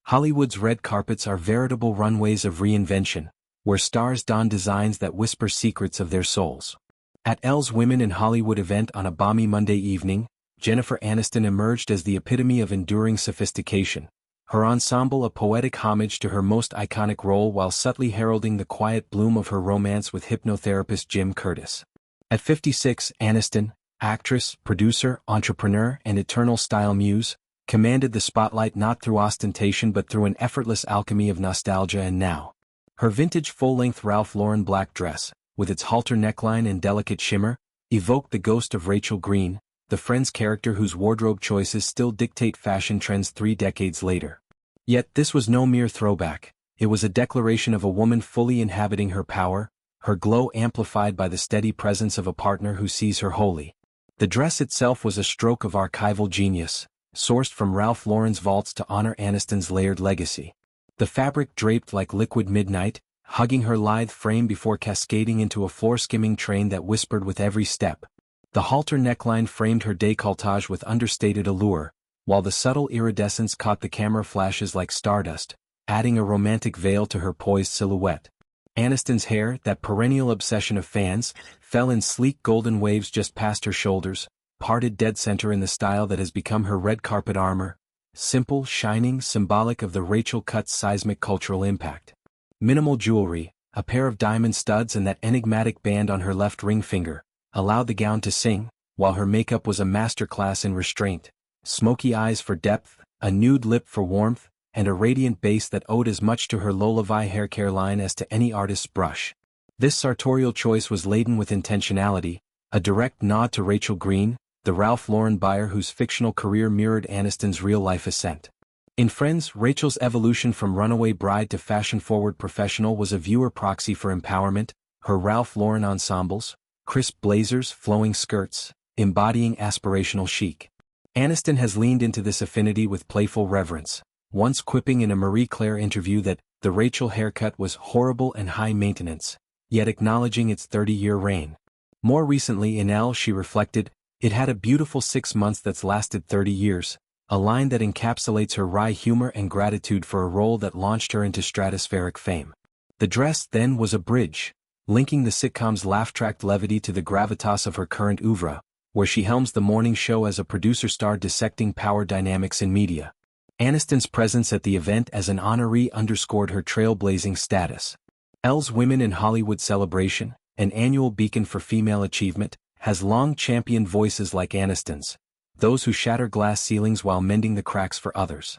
Hollywood's red carpets are veritable runways of reinvention, where stars don designs that whisper secrets of their souls. At Elle's Women in Hollywood event on a balmy Monday evening, Jennifer Aniston emerged as the epitome of enduring sophistication, her ensemble a poetic homage to her most iconic role while subtly heralding the quiet bloom of her romance with hypnotherapist Jim Curtis. At 56, Aniston, actress, producer, entrepreneur, and eternal style muse, commanded the spotlight not through ostentation but through an effortless alchemy of nostalgia and now. Her vintage full-length Ralph Lauren black dress, with its halter neckline and delicate shimmer, evoked the ghost of Rachel Green, the Friends character whose wardrobe choices still dictate fashion trends 3 decades later. Yet this was no mere throwback, it was a declaration of a woman fully inhabiting her power, her glow amplified by the steady presence of a partner who sees her wholly. The dress itself was a stroke of archival genius, sourced from Ralph Lauren's vaults to honor Aniston's layered legacy. The fabric draped like liquid midnight, hugging her lithe frame before cascading into a floor-skimming train that whispered with every step. The halter neckline framed her décolletage with understated allure, while the subtle iridescence caught the camera flashes like stardust, adding a romantic veil to her poised silhouette. Aniston's hair, that perennial obsession of fans, fell in sleek golden waves just past her shoulders, parted dead center in the style that has become her red carpet armor, simple, shining, symbolic of the Rachel Cut's seismic cultural impact. Minimal jewelry, a pair of diamond studs and that enigmatic band on her left ring finger, allowed the gown to sing, while her makeup was a masterclass in restraint. Smoky eyes for depth, a nude lip for warmth, and a radiant base that owed as much to her Lullaby haircare line as to any artist's brush. This sartorial choice was laden with intentionality, a direct nod to Rachel Green, the Ralph Lauren buyer whose fictional career mirrored Aniston's real-life ascent. In Friends, Rachel's evolution from runaway bride to fashion-forward professional was a viewer proxy for empowerment, her Ralph Lauren ensembles, crisp blazers, flowing skirts, embodying aspirational chic. Aniston has leaned into this affinity with playful reverence, once quipping in a Marie Claire interview that the Rachel haircut was horrible and high maintenance, yet acknowledging its 30-year reign. More recently in Elle she reflected, "It had a beautiful 6 months that's lasted 30 years, a line that encapsulates her wry humor and gratitude for a role that launched her into stratospheric fame." The dress then was a bridge, linking the sitcom's laugh-tracked levity to the gravitas of her current oeuvre, where she helms the morning show as a producer star dissecting power dynamics in media. Aniston's presence at the event as an honoree underscored her trailblazing status. Elle's Women in Hollywood celebration, an annual beacon for female achievement, has long championed voices like Aniston's, those who shatter glass ceilings while mending the cracks for others.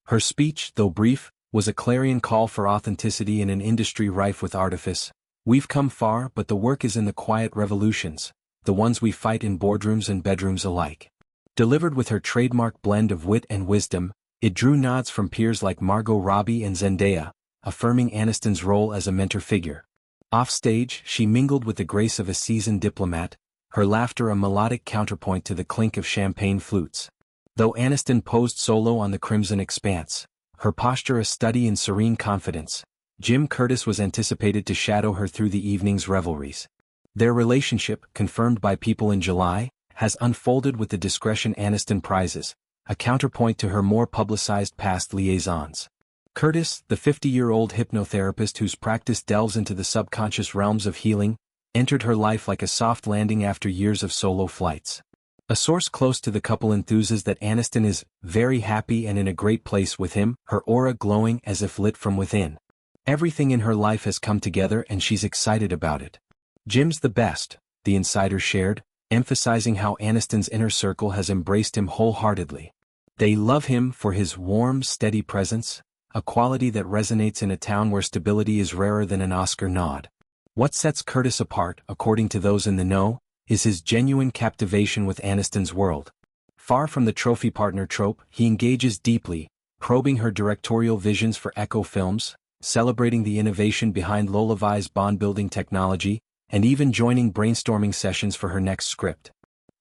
Her speech, though brief, was a clarion call for authenticity in an industry rife with artifice. "We've come far, but the work is in the quiet revolutions, the ones we fight in boardrooms and bedrooms alike." Delivered with her trademark blend of wit and wisdom, it drew nods from peers like Margot Robbie and Zendaya, affirming Aniston's role as a mentor figure. Offstage, she mingled with the grace of a seasoned diplomat, her laughter a melodic counterpoint to the clink of champagne flutes. Though Aniston posed solo on the crimson expanse, her posture a study in serene confidence, Jim Curtis was anticipated to shadow her through the evening's revelries. Their relationship, confirmed by People in July, has unfolded with the discretion Aniston prizes, a counterpoint to her more publicized past liaisons. Curtis, the 50-year-old hypnotherapist whose practice delves into the subconscious realms of healing, entered her life like a soft landing after years of solo flights. A source close to the couple enthuses that Aniston is very happy and in a great place with him, her aura glowing as if lit from within. Everything in her life has come together and she's excited about it. "Jim's the best," the insider shared, emphasizing how Aniston's inner circle has embraced him wholeheartedly. They love him for his warm, steady presence, a quality that resonates in a town where stability is rarer than an Oscar nod. What sets Curtis apart, according to those in the know, is his genuine captivation with Aniston's world. Far from the trophy partner trope, he engages deeply, probing her directorial visions for Echo Films, celebrating the innovation behind Lullaby's bond-building technology, and even joining brainstorming sessions for her next script.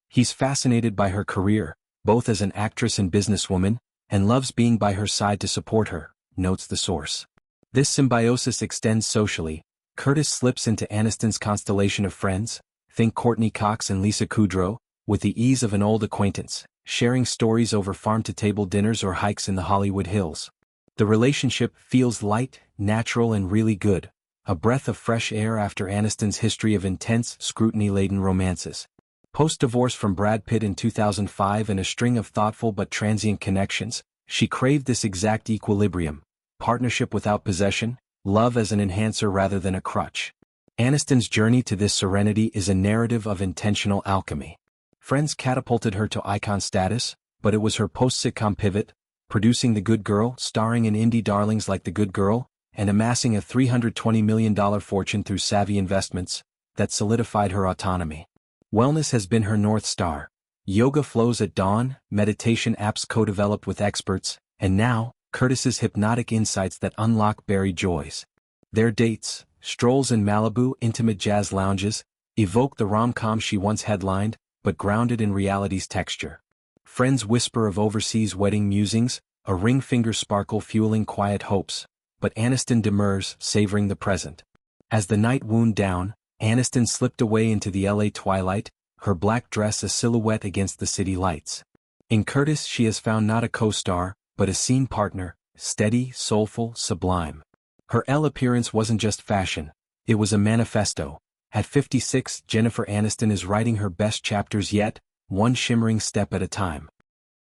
He's fascinated by her career, both as an actress and businesswoman, and loves being by her side to support her, notes the source. This symbiosis extends socially. Curtis slips into Aniston's constellation of friends, think Courtney Cox and Lisa Kudrow, with the ease of an old acquaintance, sharing stories over farm-to-table dinners or hikes in the Hollywood Hills. The relationship feels light, natural and really good, a breath of fresh air after Aniston's history of intense, scrutiny-laden romances. Post-divorce from Brad Pitt in 2005 and a string of thoughtful but transient connections, she craved this exact equilibrium, partnership without possession, love as an enhancer rather than a crutch. Aniston's journey to this serenity is a narrative of intentional alchemy. Friends catapulted her to icon status, but it was her post-sitcom pivot, producing The Good Girl, starring in indie darlings like The Good Girl, and amassing a $320 million fortune through savvy investments, that solidified her autonomy. Wellness has been her North Star. Yoga flows at dawn, meditation apps co-developed with experts, and now, Curtis's hypnotic insights that unlock buried joys. Their dates, strolls in Malibu, intimate jazz lounges, evoke the rom-com she once headlined, but grounded in reality's texture. Friends whisper of overseas wedding musings, a ring finger sparkle fueling quiet hopes, but Aniston demurs, savoring the present. As the night wound down, Aniston slipped away into the LA twilight, her black dress a silhouette against the city lights. In Curtis she has found not a co-star, but a scene partner, steady, soulful, sublime. Her Elle appearance wasn't just fashion, it was a manifesto. At 56, Jennifer Aniston is writing her best chapters yet, one shimmering step at a time.